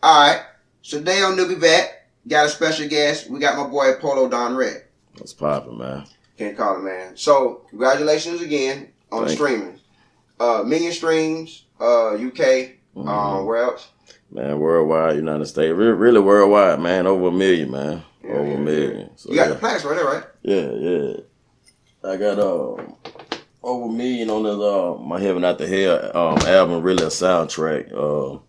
Alright, so today on NewbieVeT, got a special guest. We got my boy Polo Don Red. What's poppin', man? Can't call it, man. So, congratulations again on the streaming. Million streams, UK, where else? Man, worldwide, United States. Really worldwide, man. Over 1 million, man. Yeah, over 1 million. So, you got the plaques right there, right? Yeah. I got over 1 million on this my Heaven After Hell album, really a soundtrack.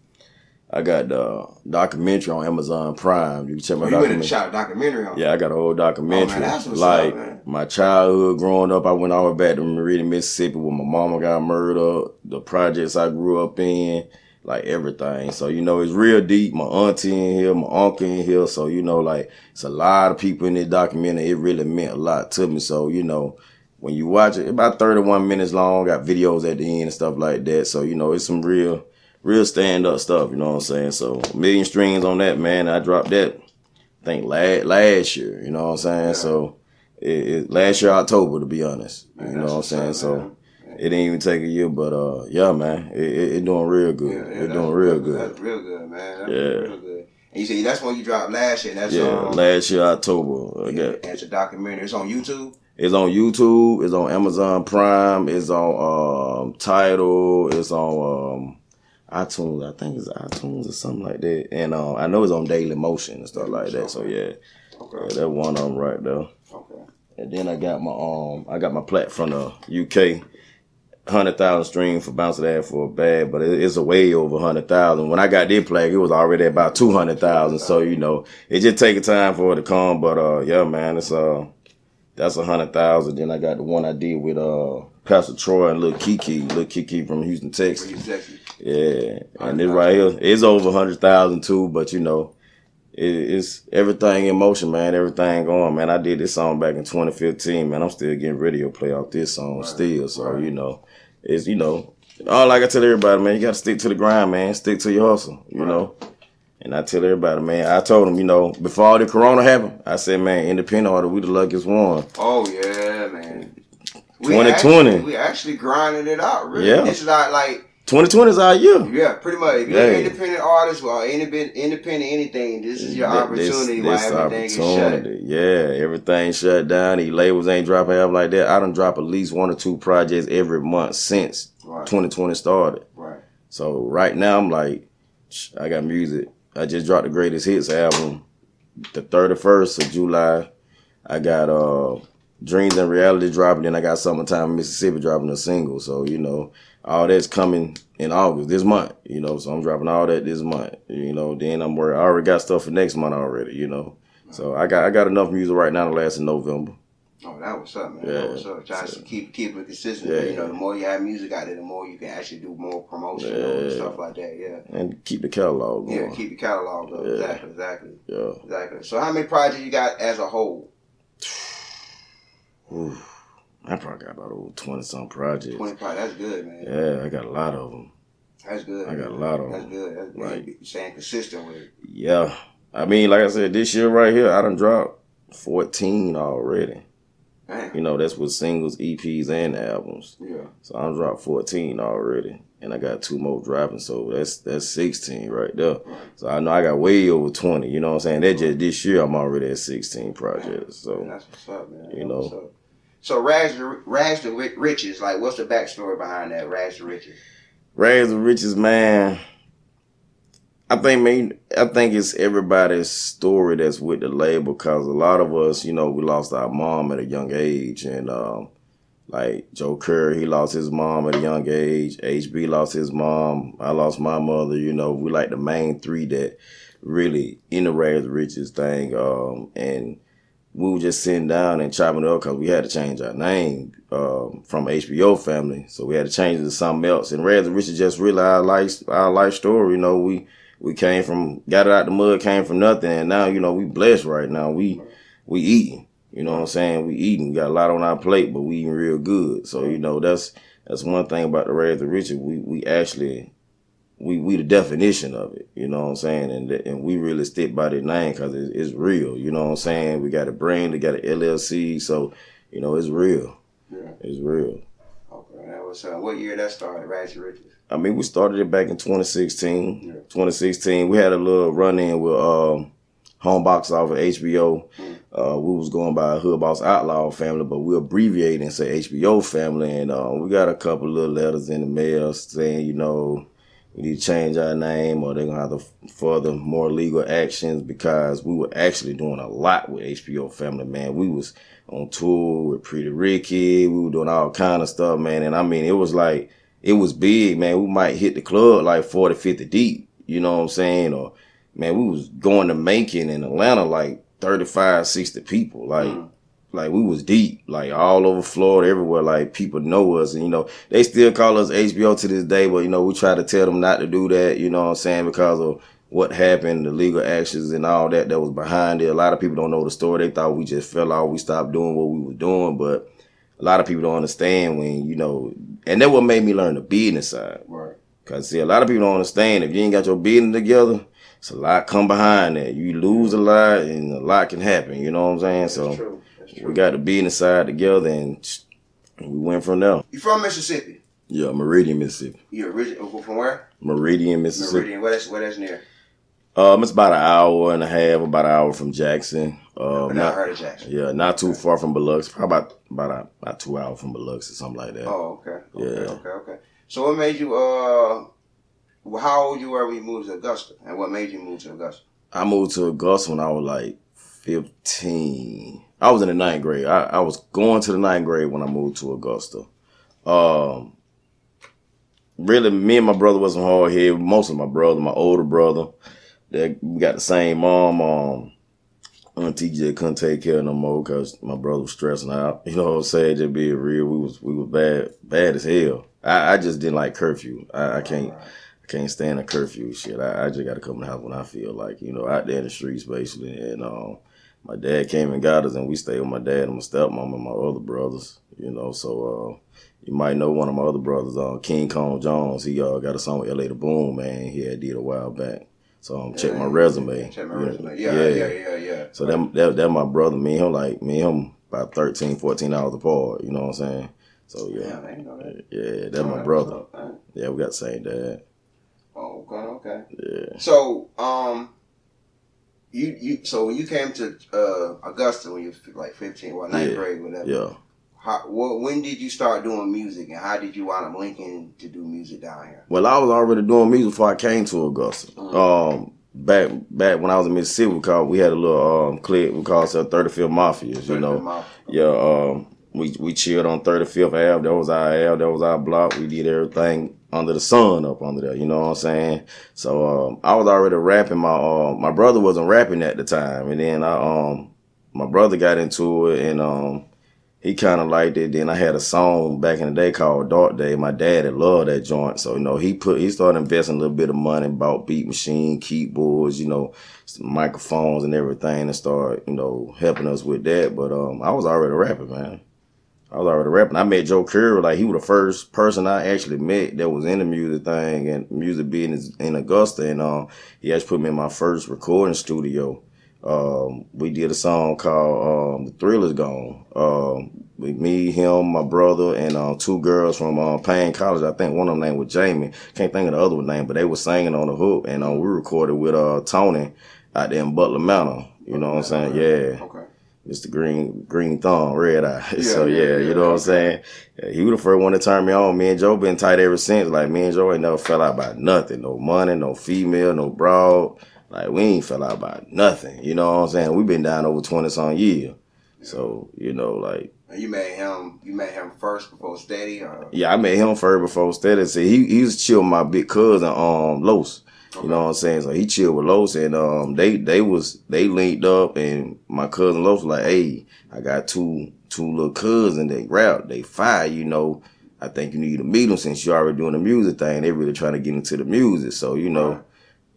I got the documentary on Amazon Prime. You can check my documentary. You went and shot a documentary on? Yeah, I got a whole documentary. Oh, man, that's what's like up, man. My childhood growing up, I went all the way back to Meridian, Mississippi, where my mama got murdered, the projects I grew up in, like everything. So, it's real deep. My auntie in here, my uncle in here. So, like, it's a lot of people in this documentary. It really meant a lot to me. So, when you watch it, about 31 minutes long, got videos at the end and stuff like that. So, it's some real stand-up stuff, you know what I'm saying? So, 1 million streams on that, man. I dropped that, I think, last year, you know what I'm saying? Yeah. So, last year, October, to be honest. Man, you know what I'm saying? So, it didn't even take a year, but, yeah, man, it doing real good. Yeah, it doing real good. That's real good, man. That's yeah. real good. And you said that's when you dropped last year. That's last year, October. It's a documentary. It's on YouTube? It's on YouTube. It's on Amazon Prime. It's on Tidal. It's on iTunes. I think it's iTunes or something like that. And I know it's on Daily Motion and stuff like that. So yeah, that's one of them right there. Okay. And then I got my plaque from the UK, 100,000 streams for Bounce That for a Bag, but it's a way over 100,000. When I got this plaque, it was already about 200,000. So it just taking time for it to come. But yeah, man, it's that's 100,000. Then I got the one I did with Pastor Troy and Lil Kiki from Houston, Texas. Yeah, and this right here, it's over 100,000 too. But it's everything in motion, man. Everything going, man. I did this song back in 2015, man. I'm still getting radio play off this song still. So it's all I can tell everybody, man. You got to stick to the grind, man. Stick to your hustle, you know. And I tell everybody, man, I told them, before all the corona happened, I said, man, independent artist, we the luckiest one. Oh, yeah, man. 2020. We actually grinding it out, really. Yeah. This is like 2020 is our year. Yeah, pretty much. If you're an independent artist or independent anything, this is your opportunity while everything is shut. Yeah, everything shut down. These labels ain't dropping half like that. I done drop at least 1 or 2 projects every month since 2020 started. Right. So right now I'm like, I got music. I just dropped the Greatest Hits album the 31st of July. I got Dreams and Reality dropping. Then I got Summertime in Mississippi dropping a single. So, all that's coming in August, this month, So I'm dropping all that this month, Then I already got stuff for next month already, So I got enough music right now to last in November. Oh, that was up, man. Yeah. That was up. Trying to keep it consistent. Yeah. The more you have music out there, the more you can actually do more promotion and stuff like that. Yeah. And keep the catalog going. Yeah, keep the catalog up. Yeah. Exactly. Yeah. Exactly. So how many projects you got as a whole? Ooh, I probably got about over 20-some projects. 20 projects. That's good, man. Yeah, I got a lot of them. That's good. I got a lot of them. That's good. That's good. Like, staying consistent with it. Yeah. I mean, like I said, this year right here, I done dropped 14 already. Damn. That's with singles, EPs, and albums. Yeah. So I dropped 14 already. And I got 2 more dropping, so that's 16 right there. Right. So I know I got way over 20, you know what I'm saying? That just this year I'm already at 16 projects. So man, that's what's up, man. What's up. So Rags to Riches, like what's the backstory behind that, Rags to Riches? Rags to Riches, man. I think it's everybody's story that's with the label, because a lot of us, we lost our mom at a young age, and like Joe Curry, he lost his mom at a young age. HB lost his mom. I lost my mother. We like the main 3 that really in the Rags to Riches thing. And we were just sitting down and chopping it up because we had to change our name from HBO family, so we had to change it to something else. And Rags to Riches just really our life story. We came from, got it out the mud, came from nothing, and now, we blessed right now. We eating. You know what I'm saying? We eating. We got a lot on our plate, but we eating real good. So, that's one thing about the Rags to Riches. We actually, we the definition of it. You know what I'm saying? And we really stick by the name because it's real. You know what I'm saying? We got a brand, we got an LLC, so, it's real. Yeah. It's real. Okay, that was what year that started, Ratchet Riches? I mean, we started it back in 2016. Yeah. 2016, we had a little run-in with Homebox off of HBO. We was going by Hood Boss Outlaw family, but we abbreviated and say HBO family. And we got a couple little letters in the mail saying, you know, we need to change our name or they're going to have to further more legal actions because we were actually doing a lot with HBO family, man. We was on tour with Pretty Ricky. We were doing all kind of stuff, man. And I mean, it was like, it was big, man. We might hit the club like 40, 50 deep. You know what I'm saying? Or, man, we was going to Macon in Atlanta like 35, 60 people. Like we was deep, like all over Florida, everywhere. Like people know us, and you know they still call us HBO to this day. But you know we try to tell them not to do that. You know what I'm saying, because of what happened, the legal actions and all that was behind it. A lot of people don't know the story. They thought we just fell off, we stopped doing what we were doing, but a lot of people don't understand when, you know, and that's what made me learn the business side. Right. Cause see, a lot of people don't understand if you ain't got your business together, it's a lot come behind that. You lose a lot and a lot can happen. You know what I'm saying? That's so true. That's true. We got the business side together and we went from there. You from Mississippi? Yeah, Meridian, Mississippi. You originally from where? Meridian, Mississippi. Meridian. Where that's near? It's about an hour and a half, about an hour from Jackson. But I heard of Jackson. Yeah, not too far from Biloxi. Probably about 2 hours from Biloxi, something like that. Oh, okay. Yeah. Okay. So what made you, how old you were when you moved to Augusta? And what made you move to Augusta? I moved to Augusta when I was like 15. I was in the 9th grade. I was going to the 9th grade when I moved to Augusta. Really, me and my brother wasn't hard headed. Most of my brother, my older brother, we got the same mom. Auntie just couldn't take care no more because my brother was stressing out. You know what I'm saying? Just being real, we was bad as hell. I just didn't like curfew. I can't stand a curfew shit. I just got to come in the house when I feel like, you know, out there in the streets basically. And my dad came and got us, and we stayed with my dad and my stepmom and my other brothers. You know, so you might know one of my other brothers, King Kong Jones. He got a song with L.A. the Boom, man. He had did a while back. So check my resume. Check my resume. Yeah. So that my brother. Me and him about 13, 14 hours apart. You know what I'm saying? So yeah. I ain't know that. Yeah, that's my brother. Yeah, we got the same dad. Oh, okay. Yeah. So so when you came to Augusta when you were like 15, 9th grade, whatever. Yeah. When did you start doing music, and how did you wind up linking to do music down here? Well, I was already doing music before I came to Augusta. Back when I was in Mississippi, we had a little clique. We called ourselves 35th Mafias. You know, yeah. We chilled on 35th Ave. That was our Ave. That was our block. We did everything under the sun up under there. You know what I'm saying? So I was already rapping. My brother wasn't rapping at the time, and then my brother got into it, and he kind of liked it. Then I had a song back in the day called Dark Day. My dad had loved that joint. So, you know, he started investing a little bit of money, bought beat machine, keyboards, you know, some microphones and everything, and started, you know, helping us with that. But I was already rapping, man. I met Joe Curry. Like, he was the first person I actually met that was in the music thing and music business in Augusta. And he actually put me in my first recording studio. We did a song called The Thrill Is Gone. Me, him, my brother, and 2 girls from Payne College. I think one of them name was Jamie. Can't think of the other one name, but they were singing on the hook. And we recorded with Tony out there in Butler Manor. You know what I'm saying? Yeah. Okay. Mr. Green Thumb, Red Eye. You know what I'm saying? Yeah, he was the first one to turn me on. Me and Joe been tight ever since. Like, me and Joe ain't never fell out about nothing. No money, no female, no broad. Like, we ain't fell out about nothing. You know what I'm saying? We been down over 20-some years. So, you know, like. And you met him first before Steady? Or? Yeah, I met him first before Steady. See, he was chill with my big cousin, Los. Okay. You know what I'm saying? So he chilled with Los, and they linked up, and my cousin Los was like, hey, I got two little cousins that rap, they fire, you know. I think you need to meet them since you already doing the music thing. They really trying to get into the music. So, you know,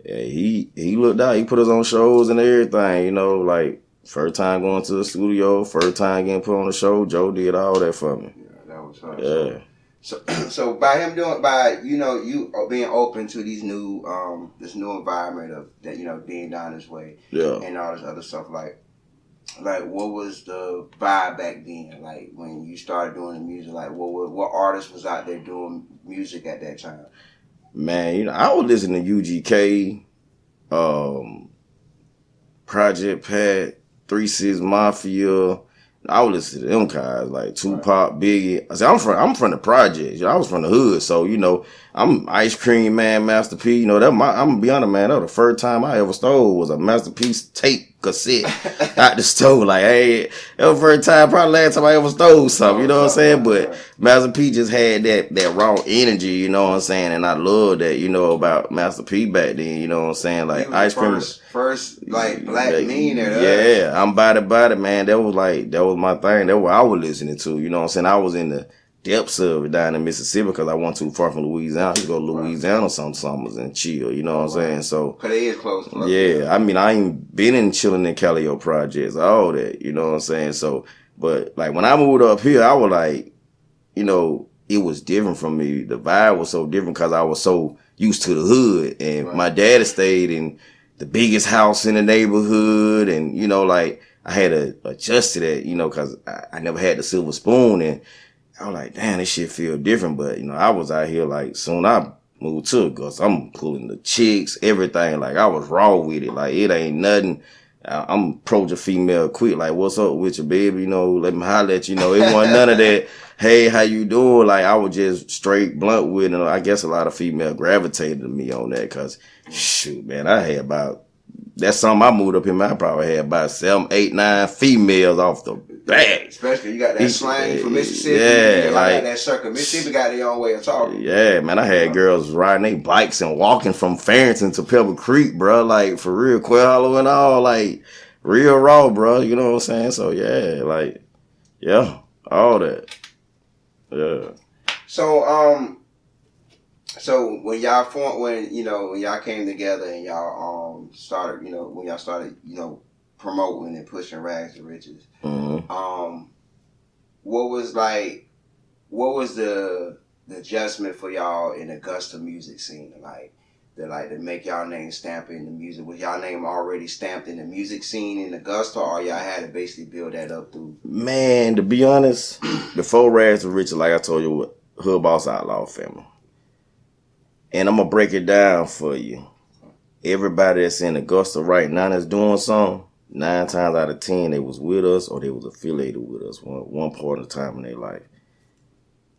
yeah, he looked out. He put us on shows and everything, you know, like first time going to the studio, first time getting put on the show. Joe did all that for me. Yeah, that was hard. Yeah. So by him you being open to these new this new environment of that, you know, being down this way, yeah, and all this other stuff, like like, what was the vibe back then? Like, when you started doing the music, like, what artist was out there doing music at that time? Man, you know, I was listening to UGK, Project Pat, 3 6 Mafia. I would listen to them guys like Tupac, Biggie. I said, I'm from the projects. You know, I was from the hood, so you know, I'm Ice Cream Man, Master P. You know, I'm gonna be honest, man. That was the first time I ever stole was a Master P's tape cassette out the store. Like, hey, that was the first time, probably last time I ever stole something. You know what I'm saying? But Master P just had that raw energy. You know what I'm saying? And I love that. You know about Master P back then. You know what I'm saying? Like Ice Cream. First like black millionaire. Yeah, I'm body, man. That was my thing. That was what I was listening to. You know what I'm saying? I was in the depths of it down in Mississippi because I wasn't too far from Louisiana. I used to go to Louisiana some summers and chill. You know what I'm saying? So, cause it is close. Yeah, I mean, I ain't been in chilling in Calio projects, all that. You know what I'm saying? So, but like when I moved up here, I was like, you know, it was different from me. The vibe was so different because I was so used to the hood, and my daddy stayed in the biggest house in the neighborhood, and you know, like I had to adjust to that, you know, because I never had the silver spoon, and I was like, damn, this shit feel different. But you know, I was out here like soon I moved to Augusta, I'm pulling the chicks, everything. Like I was raw with it. Like it ain't nothing. I'm approaching female quick, like, what's up with you, baby? You know, let me holler at you. You know, it wasn't none of that, hey, how you doing? Like, I was just straight blunt with it. And I guess a lot of female gravitated to me on that because, shoot, man, I had about, that's something I moved up here, man, I probably had about 7, 8, 9 females off the bat. Especially you got that slang from Mississippi. Yeah, like got that circle. Mississippi got their own way of talking. Yeah, man, I had girls riding their bikes and walking from Farrington to Pebble Creek, bro. Like for real, Quail Hollow and all, like real raw, bro. You know what I'm saying? So yeah, like yeah, all that. Yeah. So when y'all when y'all came together and y'all started, when y'all started, promoting and pushing Rags to Riches, what was the adjustment for y'all in Augusta music scene, to make y'all name stamp in the music? Was y'all name already stamped in the music scene in Augusta, or y'all had to basically build that up through? Man, to be honest, before Rags to Riches, like I told you, Hood Boss Outlaw family. And I'm going to break it down for you. Everybody that's in Augusta right now that's doing something, 9 times out of 10, they was with us or they was affiliated with us one part of the time in their life.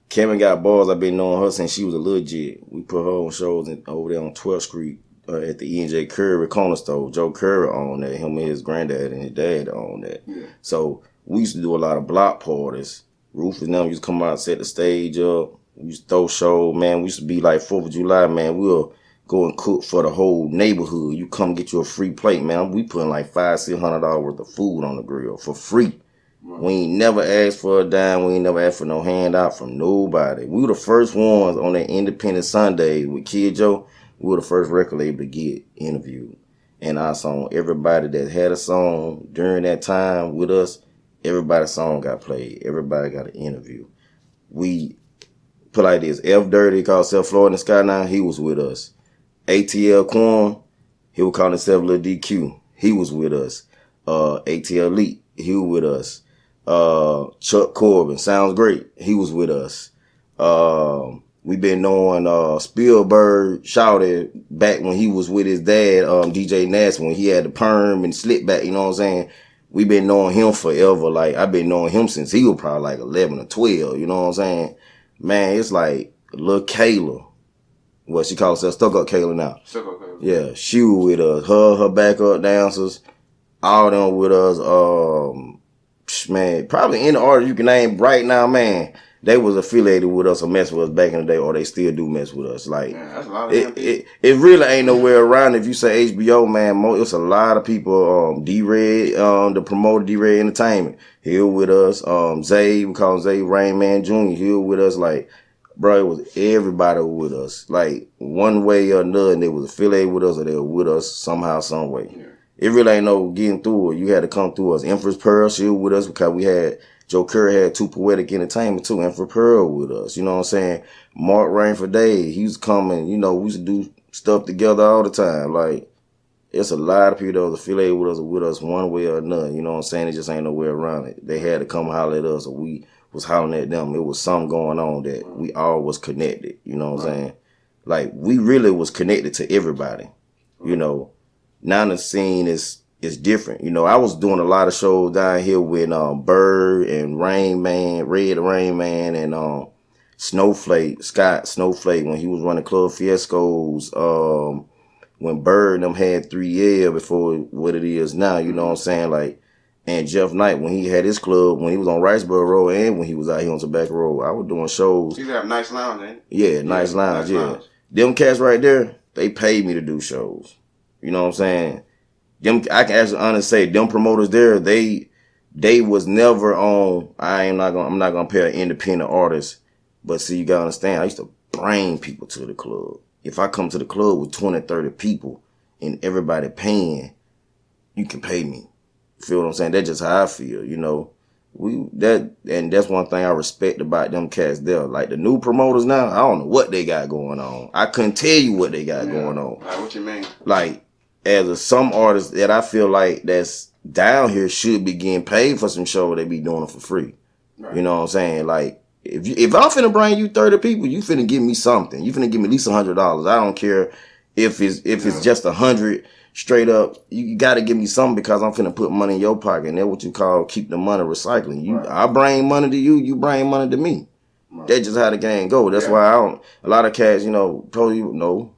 Kevin got balls. I've been knowing her since she was a little jit. We put her on shows over there on 12th Street at the E&J Curry corner store. Joe Curry owned that. Him and his granddad and his dad owned that. Yeah. So we used to do a lot of block parties. Rufus and them used to come out, set the stage up. We used to throw shows, man. We used to be like 4th of July, man. We'll go and cook for the whole neighborhood. You come get you a free plate, man. We putting like $500-$600 worth of food on the grill for free. Right. We ain't never asked for a dime. We ain't never asked for no handout from nobody. We were the first ones on that Independent Sunday with Kid Joe. We were the first record label to get interviewed. And our song, everybody that had a song during that time with us, everybody's song got played. Everybody got an interview. We put like this, F Dirty, called Self Floyd in the Sky Now, he was with us. ATL Quan, he would call himself Lil DQ. He was with us. ATL Elite, he was with us. Chuck Corbin, sounds great. He was with us. We've been knowing Spielberg shouted back when he was with his dad, DJ Nash, when he had the perm and slip back, you know what I'm saying? We've been knowing him forever. Like, I've been knowing him since he was probably like 11 or 12, you know what I'm saying? Man, it's like Lil Kayla. What she calls herself, Stuck Up Kayla now. Stuck Up Kayla. Yeah, she was with us. Her backup dancers, all them with us. Man, probably any artist you can name right now, man, they was affiliated with us or mess with us back in the day, or they still do mess with us. Like, man, that's a lot of it really ain't nowhere around. If you say HBO, man, it's a lot of people. D-Red, the promoter D-Red Entertainment, he was with us. Zay, we call him Zay Rain Man Jr., he was with us. Like, bro, it was everybody with us. Like, one way or another, and they was affiliated with us or they were with us somehow, some way. Yeah. It really ain't no getting through it. You had to come through us. Empress Pearl, she was with us because we had, Joe Curry had 2 Poetic Entertainment too. Empress Pearl with us. You know what I'm saying? Mark Rainford Day, he was coming, we used to do stuff together all the time. Like, it's a lot of people that was affiliated with us one way or another. You know what I'm saying? It just ain't no way around it. They had to come holler at us, or we was hollering at them. It was something going on that we all was connected. You know what I'm saying? Like, we really was connected to everybody. You know, now the scene is different. You know, I was doing a lot of shows down here with Bird and Rain Man, Red Rain Man, and Scott Snowflake, when he was running Club Fiescos. When Bird and them had 3L before what it is now, you know what I'm saying? Like, and Jeff Knight, when he had his club, when he was on Riceboro Road and when he was out here on Tobacco Road, I was doing shows. You have Nice Lounge, ain't it? Yeah, Nice Lounge, Lounge. Them cats right there, they paid me to do shows. You know what I'm saying? Them, I can actually honestly say, them promoters there, they was never on, I'm not gonna pay an independent artist. But see, you gotta understand, I used to bring people to the club. If I come to the club with 20, 30 people and everybody paying, you can pay me. You feel what I'm saying? That's just how I feel, you know. And that's one thing I respect about them cats there. Like the new promoters now, I don't know what they got going on. I couldn't tell you what they got going on. Like, what you mean? Like, as some artists that I feel like that's down here should be getting paid for some show, they be doing it for free. Right. You know what I'm saying? Like, if I'm finna bring you 30 people, you finna give me something. You finna give me at least $100. I don't care if it's just 100 straight up. You gotta give me something because I'm finna put money in your pocket. And that's what you call keep the money recycling. I bring money to you, you bring money to me. Right. That's just how the game go. That's why a lot of cats, you know, told you, no,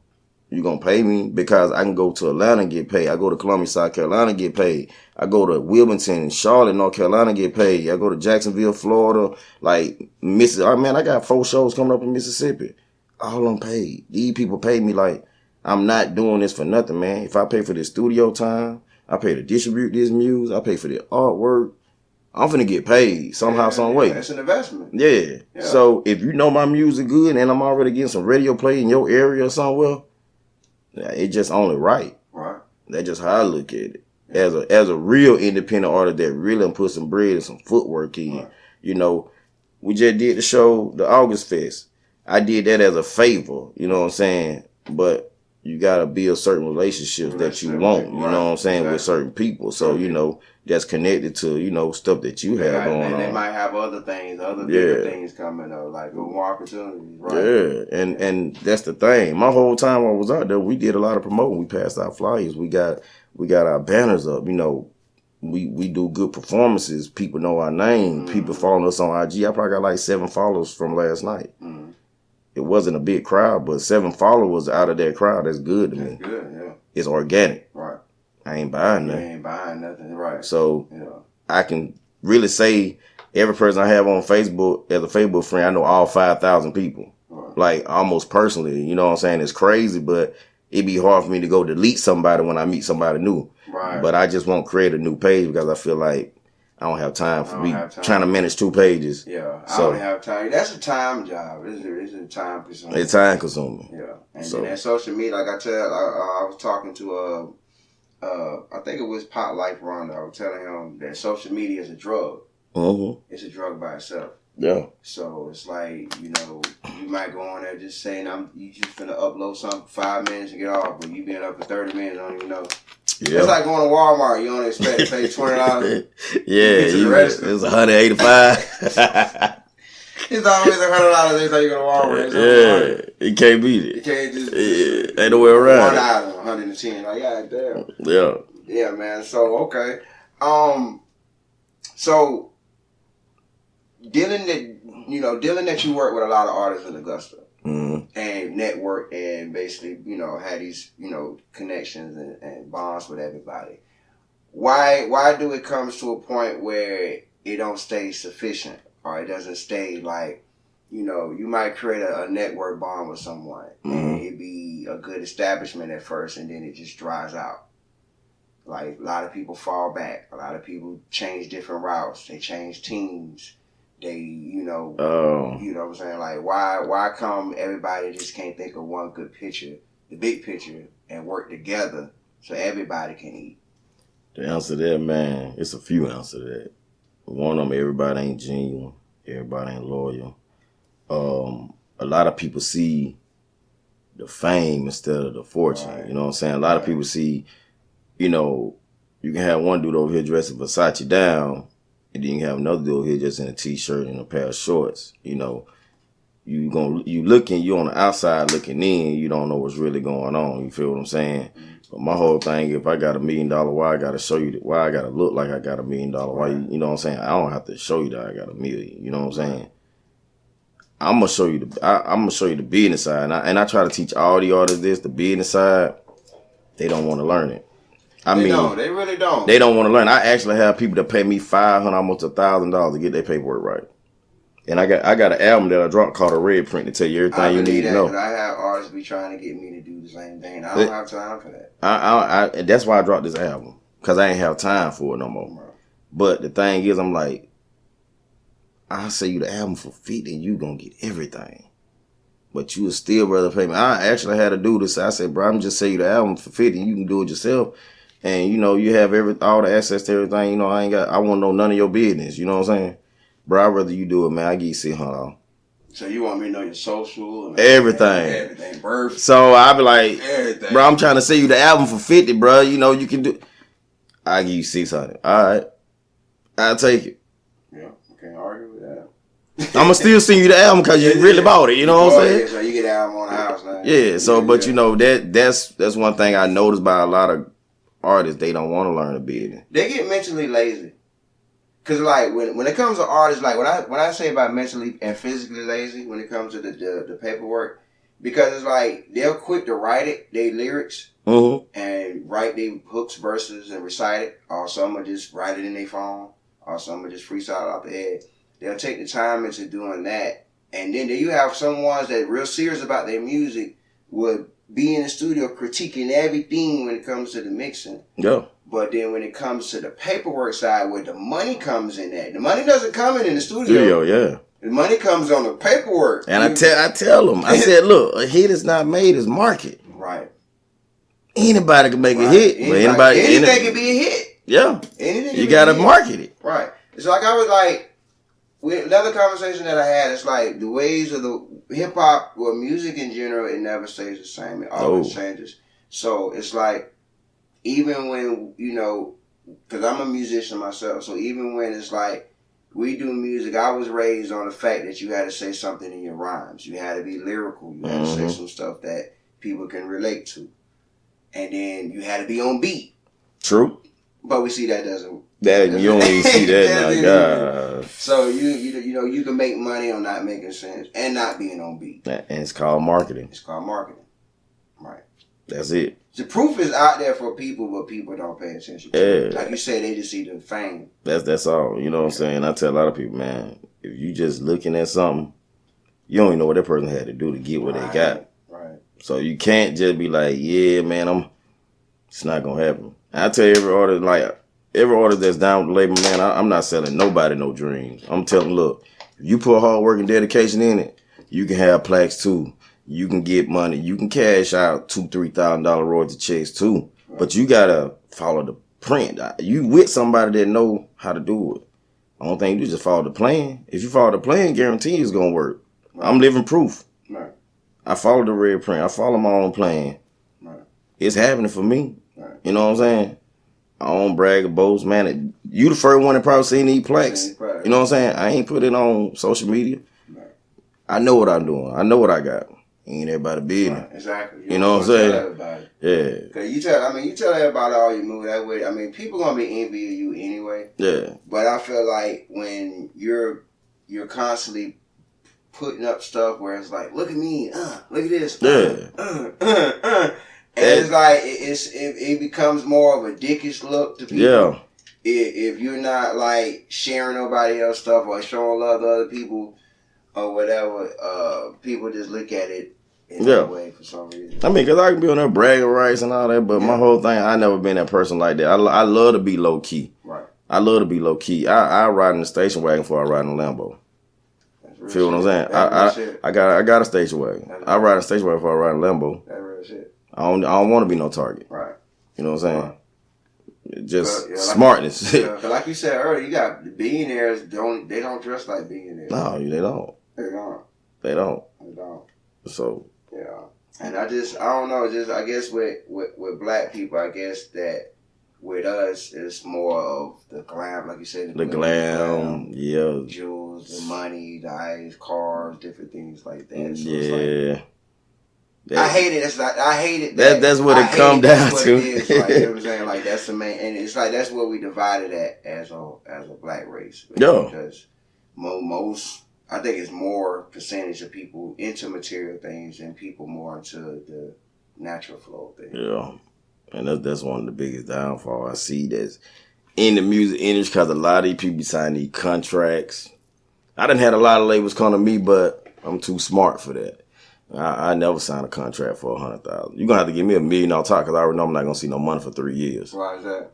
you gonna pay me because I can go to Atlanta and get paid. I go to Columbia, South Carolina, and get paid. I go to Wilmington, Charlotte, North Carolina, get paid. I go to Jacksonville, Florida, like Mississippi. Oh, man, I got 4 shows coming up in Mississippi. All unpaid. These people pay me like I'm not doing this for nothing, man. If I pay for the studio time, I pay to distribute this music, I pay for the artwork, I'm finna get paid somehow, some way. It's an investment. Yeah. So if you know my music good and I'm already getting some radio play in your area or somewhere, it just only right. Right. That's just how I look at it. As a real independent artist that really put some bread and some footwork in. Right. You know, we just did the show, the August Fest. I did that as a favor, you know what I'm saying? But you gotta build certain relationships that you want, you know what I'm saying, with certain people. So, you know, that's connected to, you know, stuff that you have going on. And they might have other things, bigger things coming up, like more opportunities, right? Yeah, and that's the thing. My whole time I was out there, we did a lot of promoting. We passed out flyers. We got our banners up, you know. We do good performances. People know our name. Mm-hmm. People following us on IG. I probably got like 7 followers from last night. Mm-hmm. It wasn't a big crowd, but 7 followers out of that crowd, that's good to me. That's good, yeah. It's organic. Right. I ain't buying nothing. You ain't buying nothing, right. So I can really say every person I have on Facebook as a Facebook friend, I know all 5,000 people. Right. Like almost personally, you know what I'm saying? It's crazy, but it'd be hard for me to go delete somebody when I meet somebody new. Right. But I just won't create a new page because I feel like I don't have time for trying to manage 2 pages. Yeah, I don't have time. That's a time job. It's a time consuming. It's time consuming. Yeah, and then that social media, like I was talking to I think it was Pot Life Ronda. I was telling him that social media is a drug. Mm-hmm. It's a drug by itself. Yeah. So it's like, you know, you might go on there just saying you just finna upload something for 5 minutes and get off, but you been up for 30 minutes, I don't even know. Yeah. It's like going to Walmart. You don't expect to pay $20. Yeah, it's $185. It's always $100 every time you go to Walmart. Yeah, you can't beat it. You can't just ain't no way around. One item, 110. Like, yeah, damn. Yeah. Yeah, man. So okay. So dealing that you work with a lot of artists in Augusta. Mm-hmm. And network and basically, you know, had these, you know, connections and bonds with everybody. Why do it comes to a point where it don't stay sufficient or it doesn't stay like, you know, you might create a network bond with someone and it be a good establishment at first and then it just dries out. Like a lot of people fall back. A lot of people change different routes. They change teams. They, you know what I'm saying? Like, why come everybody just can't think of one good picture, the big picture, and work together so everybody can eat? The answer to that, man, it's a few answers to that. One of them, everybody ain't genuine. Everybody ain't loyal. A lot of people see the fame instead of the fortune. Right. You know what I'm saying? A lot of people see you know, you can have one dude over here dressed in Versace down, and then you can have another dude here just in a t-shirt and a pair of shorts. You know, you on the outside looking in, you don't know what's really going on. You feel what I'm saying? But my whole thing, if I got $1 million, why I gotta show you that? Why I gotta look like I got $1 million? Why you know what I'm saying? I don't have to show you that I got $1 million. You know what I'm saying? I'm gonna show you the business side, and I try to teach all the artists this, the business side. They don't want to learn it. They really don't. They don't want to learn. I actually have people that pay me $500, almost $1,000 to get their paperwork right. And I got an album that I dropped called a red print to tell you everything you need to know. I have artists be trying to get me to do the same thing. I don't have time for that. And that's why I dropped this album, because I ain't have time for it no more. Right. But the thing is, I'm like, I'll sell you the album for $50 and you gonna get everything. But you would still rather pay me. I actually had to do this. I said, bro, I'm just sell you the album for $50 and you can do it yourself. And you know, you have all the access to everything. You know, I won't know none of your business. You know what I'm saying? Bro, I'd rather you do it, man. I give you $600. So you want me to know your social and everything, birth. So I be like, everything. Bro, I'm trying to sell you the album for $50, bro. You know, you can do. I give you $600. All right, I'll take it. Yeah, I can't argue with that. I'm gonna still send you the album because you really bought it. You know what I'm saying? So you get the album on the house now. Yeah. So, but you know that's one thing I noticed by a lot of artists. They don't want to learn the business. They get mentally lazy. Cause like when it comes to artists, like when I say about mentally and physically lazy, when it comes to the paperwork, because it's like they're quick to write it, they lyrics, and write their hooks, verses, and recite it, or some will just write it in their phone, or some will just freestyle it off the head. They'll take the time into doing that, and then you have some ones that real serious about their music would be in the studio critiquing everything when it comes to the mixing. Yeah. But then when it comes to the paperwork side, where the money comes in at, the money doesn't come in the studio. Yeah. The money comes on the paperwork. And I tell them, I said, look, a hit is not made, it's market. Right. Anybody can make a hit. Anything can be a hit. Yeah. Anything. You gotta market it. Right. It's like I was like, with another conversation that I had, it's like the ways of the hip hop or music in general, it never stays the same. It always changes. So it's like, even when, you know, because I'm a musician myself, so even when it's like we do music, I was raised on the fact that you had to say something in your rhymes. You had to be lyrical. You had to say some stuff that people can relate to. And then you had to be on beat. True. But we see that doesn't. You don't even see that now, God. So you know you can make money on not making sense and not being on beat. And it's called marketing. It's called marketing. Right. That's it. The proof is out there for people, but people don't pay attention to it. Like you said, they just see the fame. That's all. You know what I'm saying? I tell a lot of people, man, if you just looking at something, you don't even know what that person had to do to get what they got. Right. So you can't just be like, yeah, man, it's not gonna happen. I tell you, every artist that's down with the label, man, I'm not selling nobody no dreams. I'm telling them, look, if you put hard work and dedication in it, you can have plaques too. You can get money. You can cash out $2,000-$3,000 royalty checks too. Right. But you gotta follow the print. You with somebody that know how to do it. I don't think you just follow the plan. If you follow the plan, guarantee it's gonna work. Right. I'm living proof. Right. I follow the red print. I follow my own plan. Right. It's happening for me. Right. You know what I'm saying? I don't brag or boast, man. You the first one that probably seen these plaques. You know what I'm saying? I ain't put it on social media. Right. I know what I'm doing. I know what I got. Ain't everybody business. Right, exactly. You know what I'm saying? Everybody. Yeah. Cause you tell everybody all you move that way. I mean, people gonna be envious of you anyway. Yeah. But I feel like when you're constantly putting up stuff where it's like, look at me, look at this, and it's like it becomes more of a dickish look to people. Yeah. If you're not like sharing nobody else stuff or showing love to other people or whatever, people just look at it in that way for some reason. I mean, because I can be on there bragging rights and all that, but my whole thing, I never been that person like that. I love to be low key. Right. I love to be low key. I ride in the station wagon before I ride in a Lambo. Feel what I'm saying? I got a station wagon. I ride a station wagon before I ride a Lambo. That's real shit. I don't want to be no target. Right. You know what I'm saying? Right. Just smartness. Like you said earlier, you got the billionaires they don't dress like billionaires. No, they don't. They don't. So yeah, and I don't know. Just I guess with black people, I guess that With us, it's more of the glam, like you said. The glam, yeah. Jewels, the money, the ice, cars, different things like that. So yeah. It's like, I hate it. I hate it. That's what it come down to. It is. Like, you know what I'm saying? Like, that's the main, and it's like that's what we divided at as a black race. Yeah. Because most, I think it's more percentage of people into material things and people more into the natural flow thing. Yeah. And that's one of the biggest downfalls I see that's in the music industry, because a lot of these people sign these contracts. I done had a lot of labels come to me, but I'm too smart for that. I never signed a contract for $100,000. You're going to have to give me $1 million on top, because I already know I'm not going to see no money for 3 years. Why is that?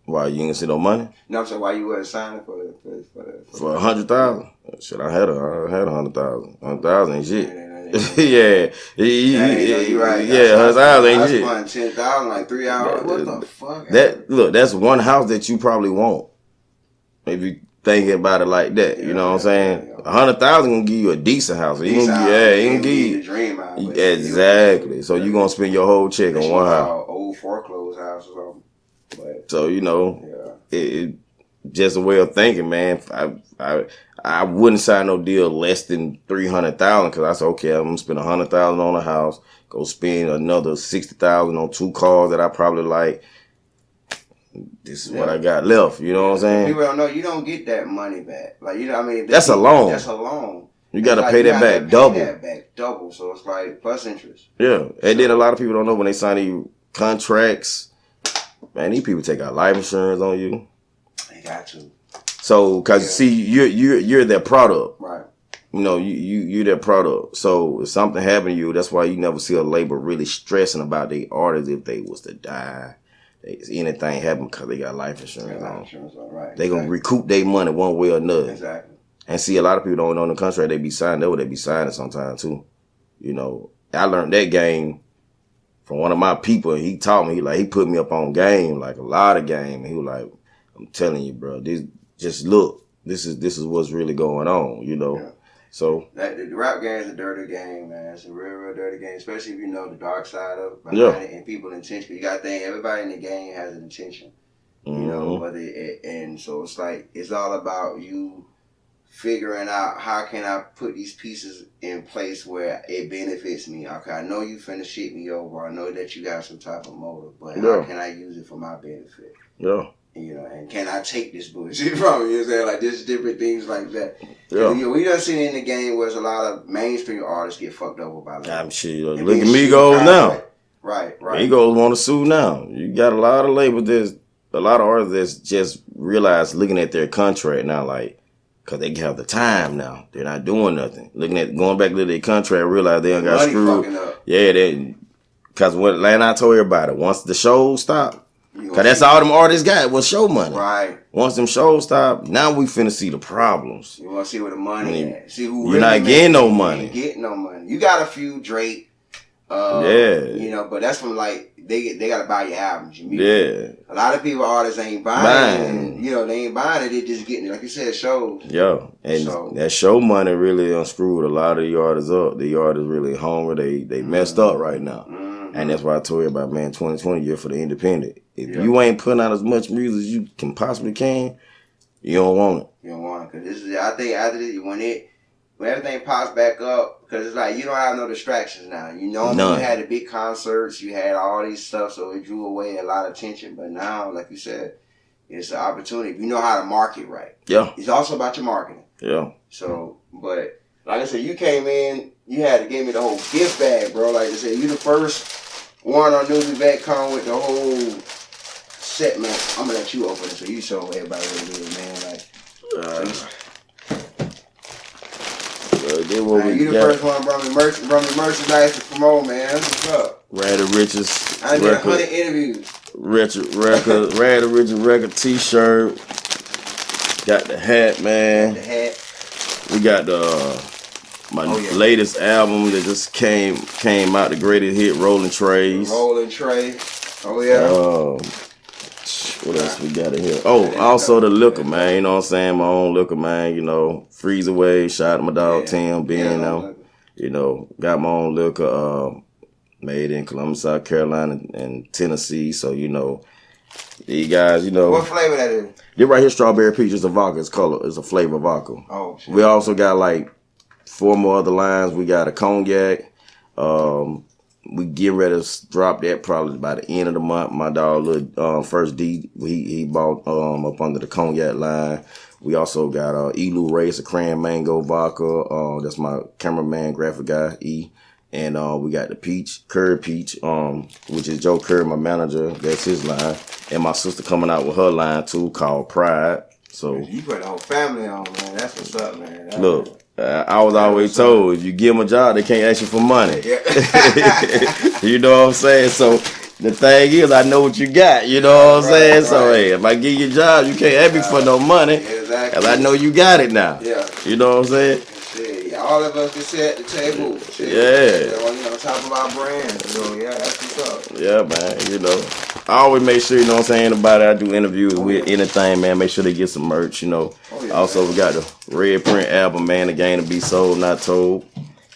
Why, you ain't going to see no money? No, I'm saying why you wasn't signing for $100,000? Shit, I had $100,000. $100,000 ain't shit. Yeah, you're right. Yeah, $100,000 ain't shit. I spent $10,000 like 3 hours. What the fuck? That's one house that you probably want. If you thinking about it like that, you know what I'm saying? $100,000 gonna give you a decent house. He gonna give you the dream house. Exactly. So you gonna spend your whole check on one house. Old foreclosed house or something. So you know, it just a way of thinking, man. I wouldn't sign no deal less than $300,000, because I said, okay, I'm gonna spend $100,000 on a house, go spend another $60,000 on 2 cars that I probably like. This is what I got left. You know what I'm saying? People don't know you don't get that money back. Like, you know, I mean, that's a loan. That's a loan. You got to pay that back double. So it's like plus interest. Yeah, and then a lot of people don't know when they sign these contracts. Man, these people take out life insurance on you. They got to. So, cause see, you're their product, right? You know, you're their product. So if something happened to you, that's why you never see a label really stressing about their artists if they was to die, anything happen, because they got life insurance on. Right? They gonna recoup their money one way or another. Exactly. And see, a lot of people don't know in the contract they be signing. That's what they be signing sometimes too. You know, I learned that game from one of my people. He taught me. He put me up on game, like a lot of game. And he was like, "I'm telling you, bro, just look. This is what's really going on." You know. Yeah. So the rap game is a dirty game, man. It's a real dirty game, especially if you know the dark side of behind it and people's intention. You got to think everybody in the game has an intention. You know, and so it's like it's all about you figuring out how can I put these pieces in place where it benefits me. Okay, I know you finna shit me over. I know that you got some type of motive, but how can I use it for my benefit? Yeah. You know, and can I take this bullshit from you? You know what I'm saying? Like, just different things like that. Yeah. You know, we done seen in the game where there's a lot of mainstream artists get fucked over by labels. I'm sure. Look at Demigod now. Right. Demigod want to sue now. You got a lot of labels a lot of artists that's just realized looking at their contract now, like, because they have the time now. They're not doing nothing. Going back to their contract, realize they done got screwed. Yeah, because like I told everybody, once the show stop, because that's all them artists got was show money. Right. Once them shows stop, now we finna see the problems. You want to see where the money at. See who you're really not getting no money. You ain't getting no money. You got a few Drake. You know, but that's from like they got to buy your albums, your music. Yeah. A lot of people, artists ain't buying it. And, you know, they ain't buying it. They just getting it, like you said, shows. Yeah, and that show money really unscrewed a lot of the artists up. The artists really hungry. They messed up right now, and that's why I told you about 2020 year for the independent. If you ain't putting out as much music as you can possibly you don't want it. You don't want it, because this is, I think after this, when everything pops back up, because it's like you don't have no distractions now. You know, you had the big concerts, you had all these stuff, so it drew away a lot of attention. But now, like you said, it's an opportunity. If you know how to market right. Yeah. It's also about your marketing. Yeah. So, but like I said, you came in, you had to give me the whole gift bag, bro. Like I said, you the first one on NewbieVeT come with the whole set, man. I'm gonna let you open it so you show everybody what it is, man. Like. You the first one brought me merchandise to promote, man. What's up? Rather Riches. I did 100 interviews. Rather Riches record t-shirt. Got the hat, man. Got the hat. We got my latest album that just came out, the greatest hit, Rolling Trays. Rolling Tray. Oh yeah. What else we got in here? Oh, also the liquor, man. You know what I'm saying? My own liquor, man. You know, Freeze Away. Shout out to my dog Tim being you know, got my own liquor. Made in Columbus, South Carolina, and Tennessee. So you know, These guys, you know. What flavor that is? This right here, strawberry peach, is a vodka. It's color. It's a flavor of vodka. Oh, shit. We also got like 4 more other lines. We got a cognac. We get ready to drop that probably by the end of the month. My dog, First D, he bought up under the cognac line. We also got Elu Race, a cran mango vodka. That's my cameraman, graphic guy, E. And we got the peach, curry peach, which is Joe Curry, my manager. That's his line. And my sister coming out with her line too, called Pride. So you put the whole family on, man. That's what's up, man. Look, I was always told, if you give them a job, they can't ask you for money. Yeah. You know what I'm saying? So the thing is, I know what you got. You know what I'm saying? So hey, if I give you a job, you can't ask me for no money. Exactly. Cause I know you got it now. Yeah. You know what I'm saying? Shit, all of us can sit at the table. Shit. Yeah. On top of our brand. So yeah, that's what's up. Yeah, man. You know, I always make sure, you know what I'm saying, anybody I do interviews with, anything, man, make sure they get some merch, you know. Also, we got the Red Print album, man, the game to be sold, not told.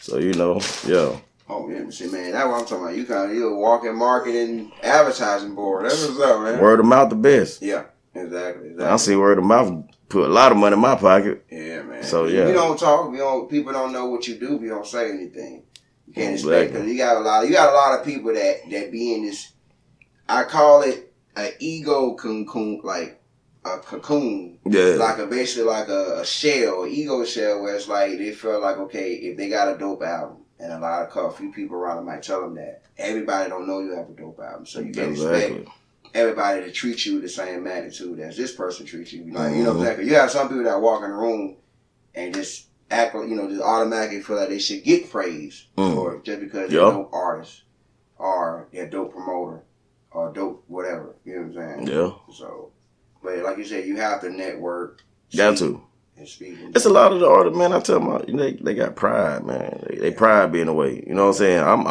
So, you know, yeah. Oh, yeah, see, man, that's what I'm talking about. You're a walking marketing advertising board. That's what's up, man. Word of mouth the best. Yeah, exactly. I see word of mouth put a lot of money in my pocket. Yeah, man. So, yeah. You don't talk, people don't know what you do, you don't say anything. You can't expect, because you got a lot of people that be in this, I call it an ego cocoon, like a cocoon. Yeah. Basically like a shell, ego shell, where it's like they feel like, okay, if they got a dope album, and a few people around them might tell them that, everybody don't know you have a dope album. So you can't expect everybody to treat you the same magnitude as this person treats you. Like, you know exactly. You have some people that walk in the room and just act, just automatically feel like they should get praise for it just because they're a dope artist or they're a dope promoter or dope whatever. You know what I'm saying? Yeah. So, but like you said, you have to network. Got to. And speak. It's a lot of the artists, man. I tell them, they got pride, man. They pride being away. You know what I'm saying? I'm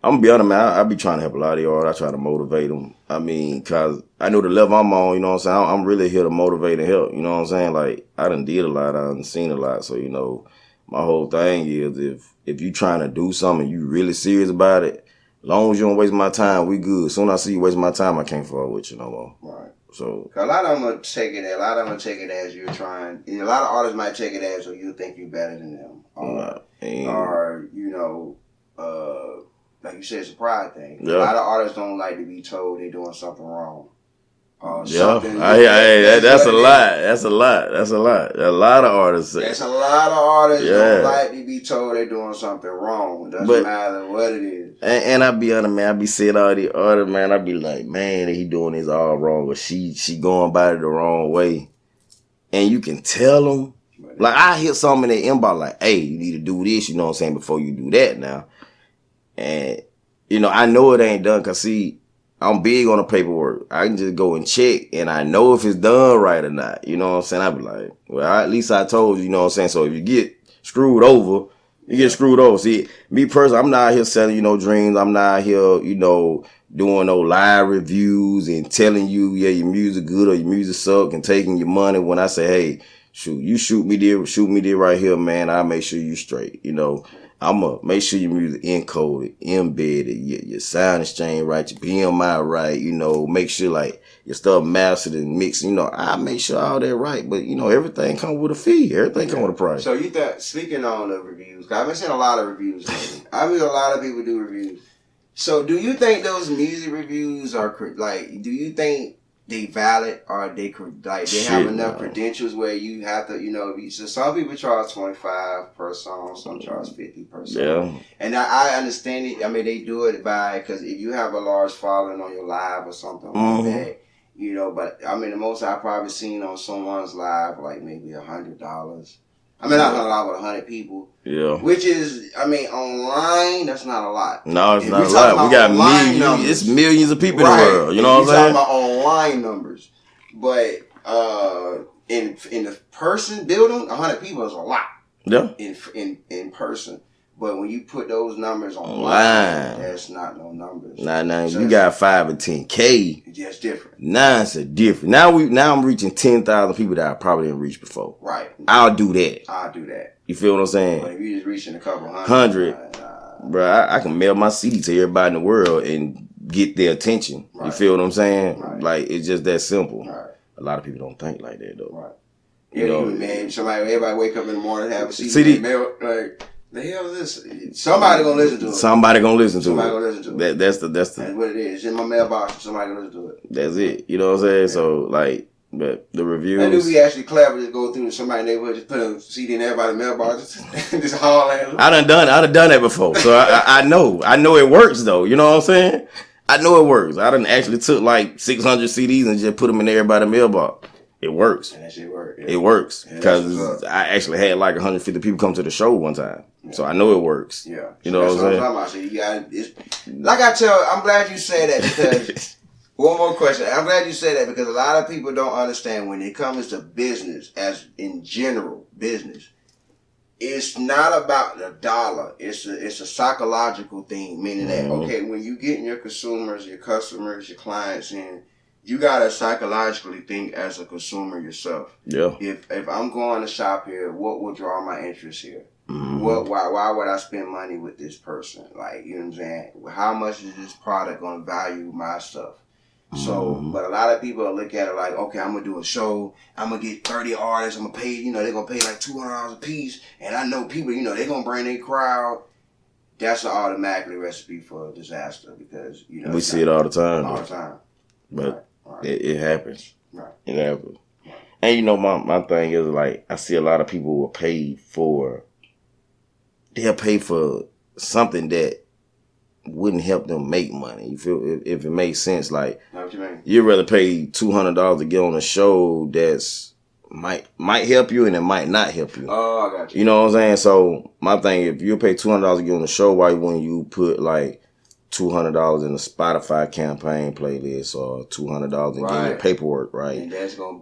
gonna be honest, man. I be trying to help a lot of the artists. I try to motivate them. I mean, cause I know the level I'm on. You know what I'm saying? I'm really here to motivate and help. You know what I'm saying? Like I done did a lot. I done seen a lot. So my whole thing is if you trying to do something, you really serious about it. As long as you don't waste my time, we good. Soon as I see you waste my time, I can't fall with you no more. Right. So a lot of them will take it. A lot of them will take it as you're trying. A lot of artists might take it as you think you're better than them, or like you said, it's a pride thing. Yeah. A lot of artists don't like to be told they're doing something wrong. That's a lot. That's a lot. A lot of artists. That's a lot of artists don't like to be told they're doing something wrong. Doesn't matter what it is. And I be honest, man. I be seeing all the artists, man. I be like, man, he doing this all wrong, or she going about it the wrong way, and you can tell them. Like I hear some in their inbox, like, hey, you need to do this. You know what I'm saying? Before you do that, now, and I know it ain't done. Cause see, I'm big on the paperwork. I can just go and check, and I know if it's done right or not. You know what I'm saying? I be like, well, at least I told you. You know what I'm saying? So if you get screwed over, you get screwed over. See, me personally, I'm not here selling you no dreams. I'm not here, doing no live reviews and telling you, yeah, your music good or your music suck and taking your money. When I say, hey, you shoot me there right here, man, I'll make sure you straight. I'm going to make sure your music encoded, embedded, your sound exchange right, your BMI right, make sure like your stuff mastered and mixed, I make sure all that right. But, everything come with a fee. Everything come with a price. So you thought, speaking on the reviews, cause I've been seeing a lot of reviews lately. I mean, a lot of people do reviews. So do you think those music reviews are, do you think they valid or they have enough credentials where you have to, so some people charge $25 per song, some charge $50 per song. Yeah. And I understand it. I mean, they do it because if you have a large following on your live or something like that, but I mean, the most I've probably seen on someone's live, like maybe $100. I mean, not $100, but 100 people. Yeah. Which is, I mean, online, that's not a lot. No, it's not a lot. We got millions. It's millions of people in the world. You know what I'm saying? We're talking about online numbers. But in the person building, 100 people is a lot. Yeah. In person. But when you put those numbers online, that's not no numbers. Nah. So you got 5 or 10K. It's just different. Nah, it's a different. Now I'm reaching 10,000 people that I probably didn't reach before. Right. I'll do that. You feel what I'm saying? But if you're just reaching a couple hundred. Bro, I can mail my CD to everybody in the world and get their attention. Right. You feel what I'm saying? Right. Like, it's just that simple. Right. A lot of people don't think like that, though. Right. You know, man, everybody wake up in the morning and have a CD. Mail, like, the hell is this? Somebody gonna listen to it. Somebody gonna listen to it. That's what it is. It's in my mailbox. Somebody gonna listen to it. That's it. You know what I'm saying? Yeah. So, like, but the reviews. I knew we actually clever to go through somebody's neighborhood, just put a CD in everybody's mailbox, just haul at. I done that before. So I know it works though. You know what I'm saying? I know it works. I done actually took like 600 CDs and just put them in everybody's mailbox. It works. And that shit work. Yeah. It works because I actually had like 150 people come to the show one time, so I know it works. Yeah, you know what I'm saying. I'm glad you said that because one more question. I'm glad you said that because a lot of people don't understand when it comes to business, as in general business. It's not about the dollar. It's a psychological thing, meaning that okay, when you getting your consumers, your customers, your clients in. You gotta psychologically think as a consumer yourself. Yeah. If I'm going to shop here, what will draw my interest here? Mm-hmm. Why would I spend money with this person? Like, you know what I'm saying? How much is this product gonna value my stuff? So, but a lot of people look at it like, okay, I'm gonna do a show. I'm gonna get 30 artists. I'm gonna pay. They're gonna pay like $200 a piece. And I know people. They're gonna bring their crowd. That's an automatically recipe for a disaster because we see it all the time. All the time. But. Right. It happens. Right. It happens. Right. And my thing is like I see a lot of people will pay for something that wouldn't help them make money. You feel if it makes sense, like know what you mean? You'd rather pay $200 to get on a show that's might help you and it might not help you. Oh, I got you. You know what I'm saying? So my thing, if you pay $200 to get on the show, why wouldn't you put like $200 in a Spotify campaign playlist or $200 in getting your paperwork right? And that's gonna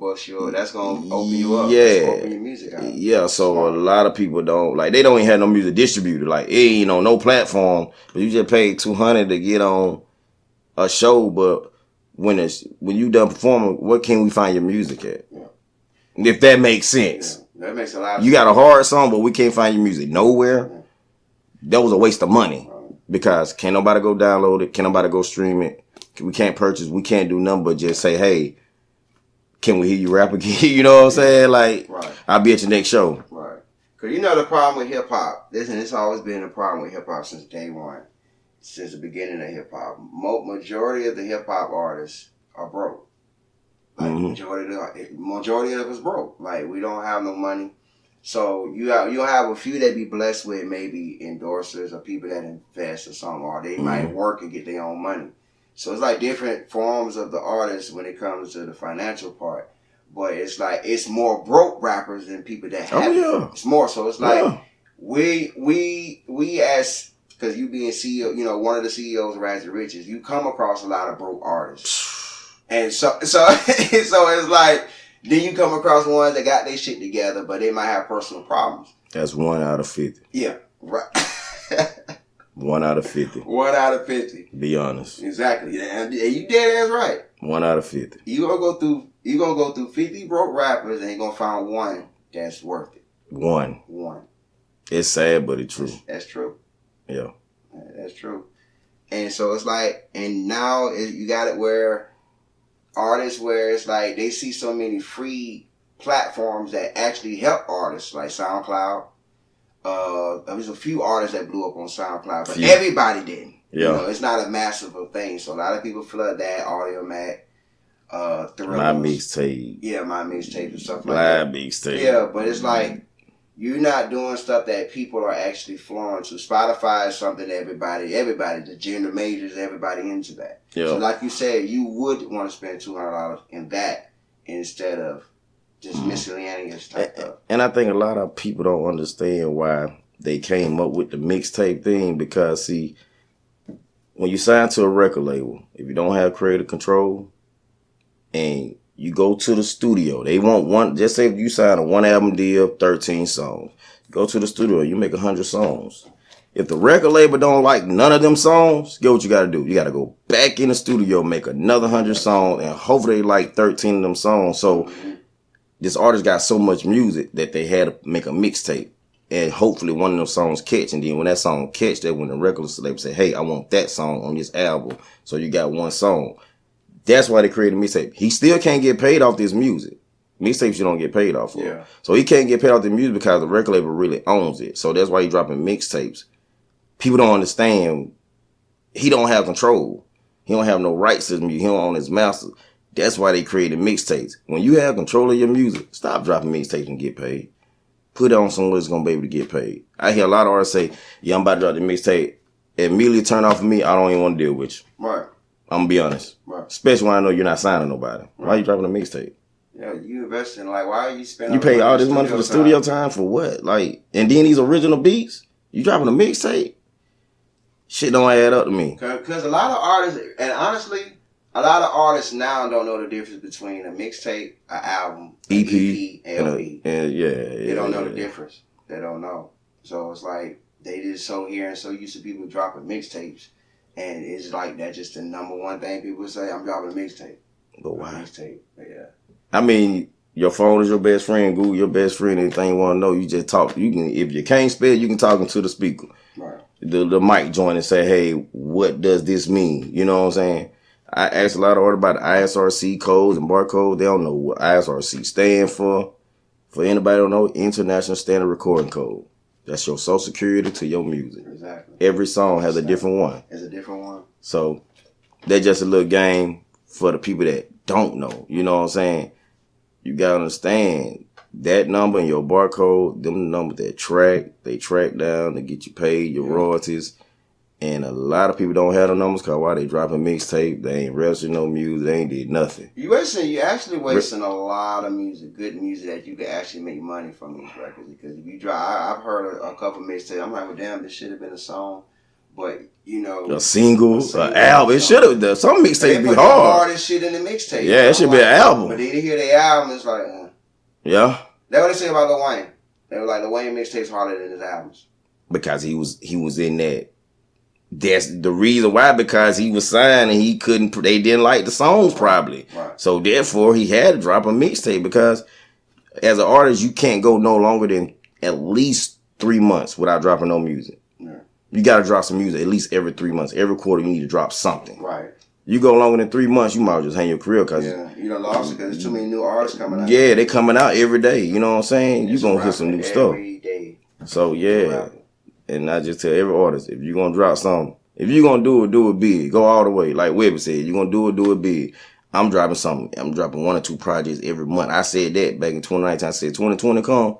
that's gonna open you up. Yeah, open your music out. Yeah. So smart. A lot of people don't they don't even have no music distributor. Like it ain't no platform, but you just paid $200 to get on a show. But when you done performing, what can we find your music at? Yeah. If that makes sense. Yeah. That makes a lot of sense. You got a hard song, but we can't find your music nowhere. Yeah. That was a waste of money. Because can't nobody go download it, can't nobody go stream it. We can't purchase, we can't do nothing but just say, hey, can we hear you rap again? You know what I'm saying? Like, I'll be at your next show. Right. Because the problem with hip-hop, it's always been a problem with hip-hop since day one, since the beginning of hip-hop. Majority of the hip-hop artists are broke. Like, majority of us broke. Like, we don't have no money. So you'll have a few that be blessed with maybe endorsers or people that invest or something, or they might work and get their own money. So it's like different forms of the artist when it comes to the financial part. But it's like it's more broke rappers than people that have it. It's more so. It's like we as because you being CEO, one of the CEOs of Raz the Riches, you come across a lot of broke artists, and so it's like. Then you come across ones that got their shit together, but they might have personal problems. That's 1 out of 50. Yeah, right. 1 out of 50. 1 out of 50. Be honest. Exactly. And you dead ass right. 1 out of 50. You gonna go through 50 broke rappers and you gonna find one that's worth it. One. It's sad, but it's true. That's true. Yeah. That's true. And so it's like, and now you got it where artists where it's like they see so many free platforms that actually help artists like SoundCloud. There's a few artists that blew up on SoundCloud, but everybody didn't. Yeah. It's not a massive thing. So a lot of people flood that, Audio Mac, My Mixtape. Yeah, My Mixtape and stuff like that. My Mixtape. Yeah, but it's like you're not doing stuff that people are actually flowing to. Spotify is something that everybody, the gender majors, everybody into that. Yeah. So like you said, you would want to spend $200 in that instead of just miscellaneous type stuff. And I think a lot of people don't understand why they came up with the mixtape thing because, see, when you sign to a record label, if you don't have creative control and you go to the studio, they want one, just say if you sign a 1-album deal, 13 songs. Go to the studio, you make 100 songs. If the record label don't like none of them songs, guess what you gotta do? You gotta go back in the studio, make another 100 songs, and hopefully they like 13 of them songs. So this artist got so much music that they had to make a mixtape. and hopefully one of those songs catch. And then when that song catch, that when the record label say, hey, I want that song on this album. So you got one song. That's why they created mixtape. He still can't get paid off this music. Mixtapes you don't get paid off for. Yeah. So he can't get paid off the music because the record label really owns it. So that's why he dropping mixtapes. People don't understand. He don't have control. He don't have no rights to his music. He don't own his master. That's why they created mixtapes. When you have control of your music, stop dropping mixtapes and get paid. Put it on somewhere that's going to be able to get paid. I hear a lot of artists say, yeah, I'm about to drop the mixtape. Immediately turn off of me, I don't even want to deal with you. Right. I'm going to be honest. Right. Especially when I know you're not signing nobody. Right. Why are you dropping a mixtape? Yeah, you investing, like, why are you spending... You pay all this money for the studio time for what? Like, and then these original beats? You dropping a mixtape? Shit don't add up to me. Because a lot of artists, and honestly, a lot of artists now don't know the difference between a mixtape, an album, EP, LP. They don't know the yeah. difference. They don't know. So it's like, they just so here and so used to people dropping mixtapes. And it's like, that's just the number one thing people say, I'm dropping a mixtape. But why? Mixtape, yeah. I mean, your phone is your best friend, Google your best friend, anything you want to know, you just talk. You can, if you can't spell, you can talk into the speaker. Right. The mic join and say, hey, what does this mean? You know what I'm saying? I asked a lot of artists about Isrc codes and barcodes. They don't know what Isrc stand for. For anybody who don't know, International Standard Recording Code. That's your social security to your music. Exactly. Every song has a different one. It's a different one. So that's just a little game for the people that don't know. You know what I'm saying? You gotta understand that number and your barcode, them numbers that they track down to get you paid, your royalties. And a lot of people don't have the numbers because why they dropping mixtape, they ain't registering no music, they ain't did nothing. You actually wasting a lot of music, good music that you could actually make money from these records. Because if you drop, I've heard a couple mixtapes, I'm like, well, damn, this should have been a song. But, you know. A single, an album. It should have. Some mixtapes be hard. Hardest shit in the mixtape. Yeah, it should be an album. But then you hear the album, it's like, yeah. That's what they say about Lil Wayne. They were like, Lil Wayne mixtape's harder than his albums. Because he was in that. That's the reason why, because he was signed and he couldn't, they didn't like the songs probably. Right. So therefore he had to drop a mixtape because as an artist, you can't go no longer than at least 3 months without dropping no music. Yeah. You got to drop some music at least every 3 months. Every quarter you need to drop something. Right. You go longer than 3 months, you might as well just hang your career because you done lost it because there's too many new artists coming out. Yeah, they coming out every day. You know what I'm saying? You gonna hear some new stuff. Every day. So yeah, and I just tell every artist, if you're gonna drop something, if you're gonna do it big. Go all the way. Like Webby said, you're gonna do it big. I'm dropping something. I'm dropping 1 or 2 projects every month. I said that back in 2019. I said 2020 come.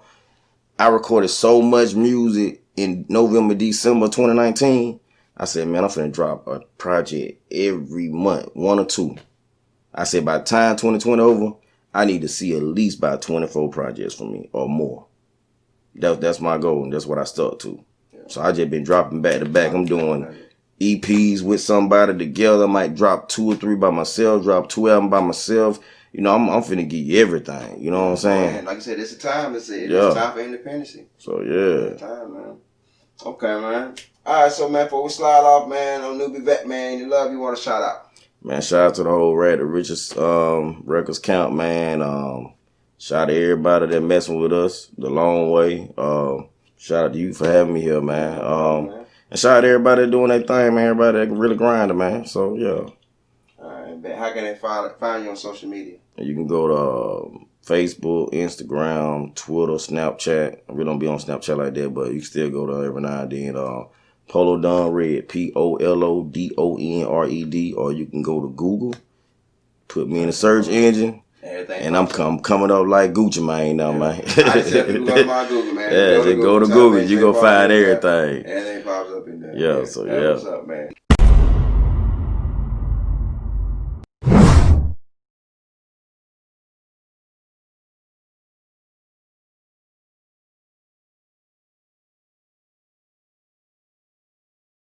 I recorded so much music in November, December 2019. I said, man, I'm finna drop a project every month, 1 or 2. I said, by the time 2020 over, I need to see at least about 24 projects from me or more. That's my goal, and that's what I stuck to. So I just been dropping back to back. I'm doing EPs with somebody together. I might drop 2 or 3 by myself, drop 2 albums by myself. You know, I'm finna give you everything. You know what I'm saying? Man, like I said, it's a time. It's time for independence. So yeah. It's time, man. Okay, man. All right, so man, before we slide off, man, on NewbieVeT, man, you want to shout out? Man, shout out to the whole the richest records count, man. Shout out to everybody that messing with us the long way. Shout out to you for having me here, man. And shout out to everybody doing their thing, man. Everybody that really grinding, man. So yeah. All right, but how can they find you on social media? You can go to Facebook, Instagram, Twitter, Snapchat. We don't be on Snapchat like that, but you can still go there every now and then. Polo Don Red, POLODONRED, or you can go to Google, put me in the search engine, and I'm coming up like Gucci Mane now, man. I just have to go to my Google, man. Yeah, go to Google. You go find everything. Everything pops up in there. Yeah, so yeah. What's up, man?